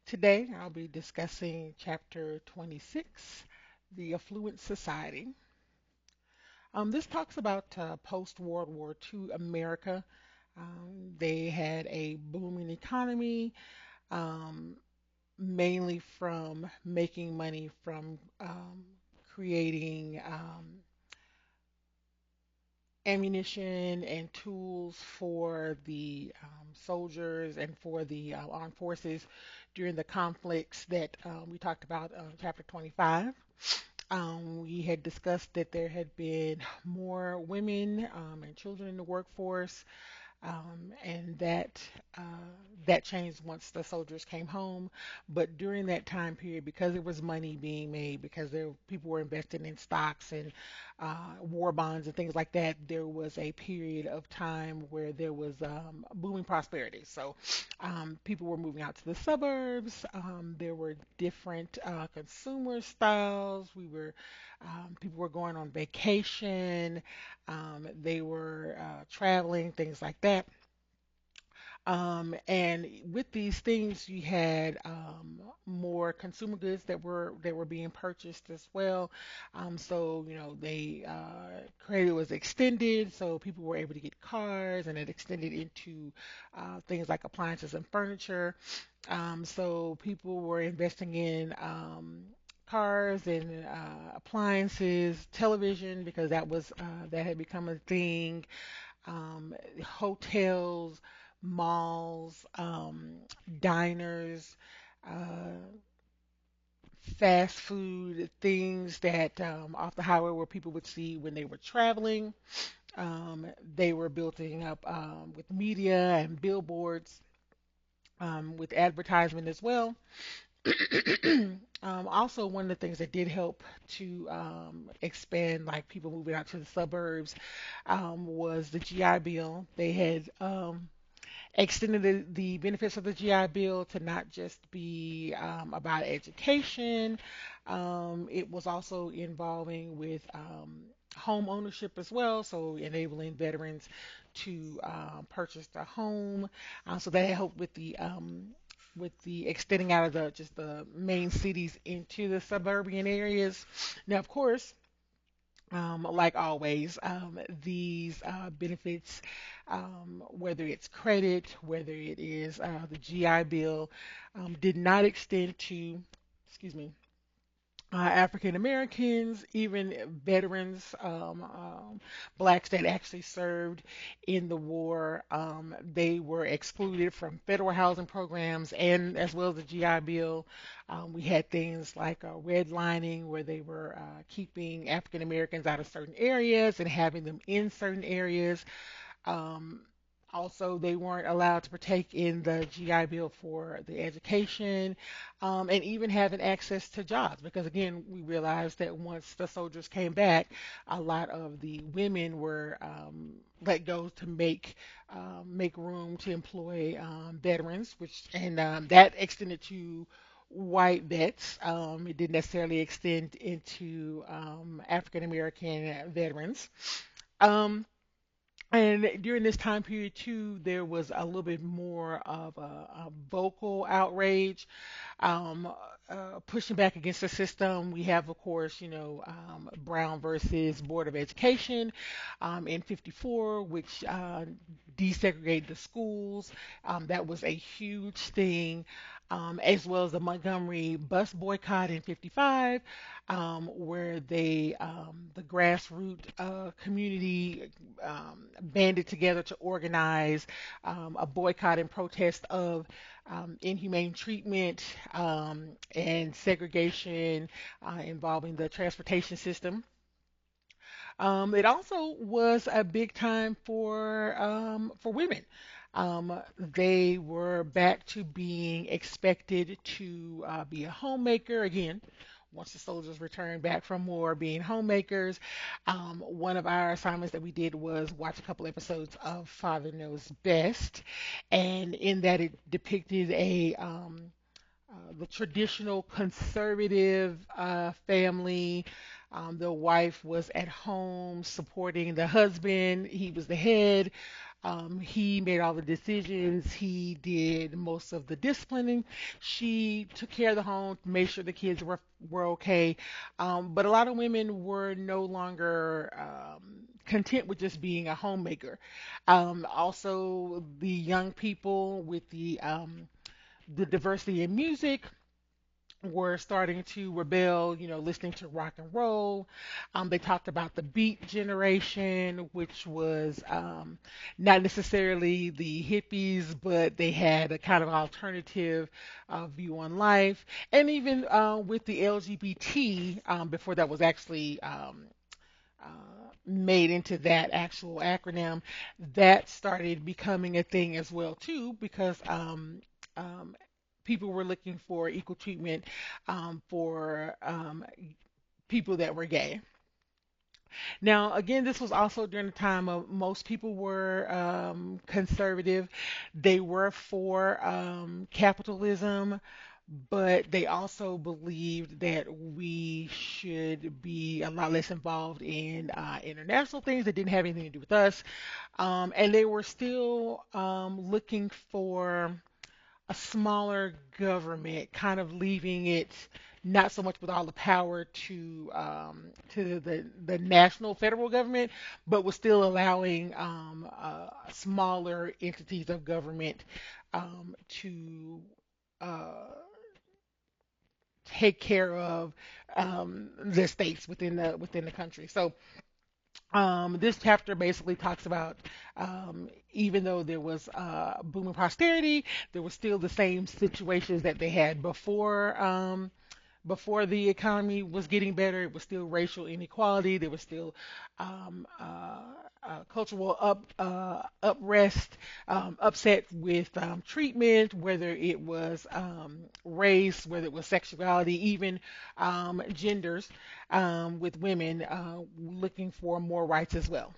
Today I'll be discussing chapter 26, the Affluent Society. This talks about post World War II America. They had a booming economy, um, mainly from making money from creating ammunition and tools for the soldiers and for the armed forces during the conflicts that we talked about in chapter 25. We had discussed that there had been more women and children in the workforce, and uh, that changed once the soldiers came home. But during that time period, because there was money being made, because people were investing in stocks and war bonds and things like that, there was a period of time where there was booming prosperity. So people were moving out to the suburbs. There were different consumer styles. People were going on vacation. They were traveling, things like that. And with these things, you had more consumer goods that were being purchased as well. So they credit was extended, so people were able to get cars, and it extended into things like appliances and furniture. So people were investing in cars and appliances, television, because that had become a thing, hotels, malls, diners, uh, fast food, things that off the highway where people would see when they were traveling. They were building up with media and billboards, with advertisement as well. Also, one of the things that did help to expand, like people moving out to the suburbs, was the GI Bill. They had extended the benefits of the GI Bill to not just be about education. It was also involving with home ownership as well, so enabling veterans to purchase a home. So that helped with the extending out of the just the main cities into the suburban areas. Now, of course, like always, these benefits, whether it's credit, whether it is the GI Bill, did not extend to, excuse me, African Americans, even veterans, blacks that actually served in the war. They were excluded from federal housing programs and as well as the GI Bill. We had things like redlining, where they were keeping African Americans out of certain areas and having them in certain areas. Um, Also, they weren't allowed to partake in the GI Bill for the education, and even having access to jobs. Because again, we realized that once the soldiers came back, a lot of the women were let go to make room to employ veterans, which and that extended to white vets. It didn't necessarily extend into African American veterans. Um, and during this time period too, there was a little bit more of a vocal outrage, um, pushing back against the system. We have, of course, Brown versus Board of Education in '54, which desegregated the schools. That was a huge thing. As well as the Montgomery bus boycott in '55, where the grassroots community banded together to organize a boycott and protest of inhumane treatment and segregation involving the transportation system. It also was a big time for women. They were back to being expected to be a homemaker again. Once the soldiers returned back from war, being homemakers. One of our assignments that we did was watch a couple episodes of Father Knows Best, and in that it depicted the traditional conservative family. The wife was at home supporting the husband. He was the head. He made all the decisions. He did most of the disciplining. She took care of the home, made sure the kids were okay. But a lot of women were no longer content with just being a homemaker. Also, the young people with the diversity in music were starting to rebel, listening to rock and roll. They talked about the beat generation, which was not necessarily the hippies, but they had a kind of alternative view on life. And even with the LGBT, before that was actually made into that actual acronym, that started becoming a thing as well too, because um, people were looking for equal treatment for people that were gay. Now, again, this was also during the time of most people were conservative. They were for capitalism, but they also believed that we should be a lot less involved in international things that didn't have anything to do with us. And they were still looking for a smaller government, kind of leaving it not so much with all the power to the national federal government, but was still allowing smaller entities of government to uh, take care of the states within the country. So this chapter basically talks about even though there was booming prosperity, there was still the same situations that they had before the economy was getting better. It was still racial inequality. There was still cultural uprest, upset with treatment, whether it was race, whether it was sexuality, even genders, with women looking for more rights as well.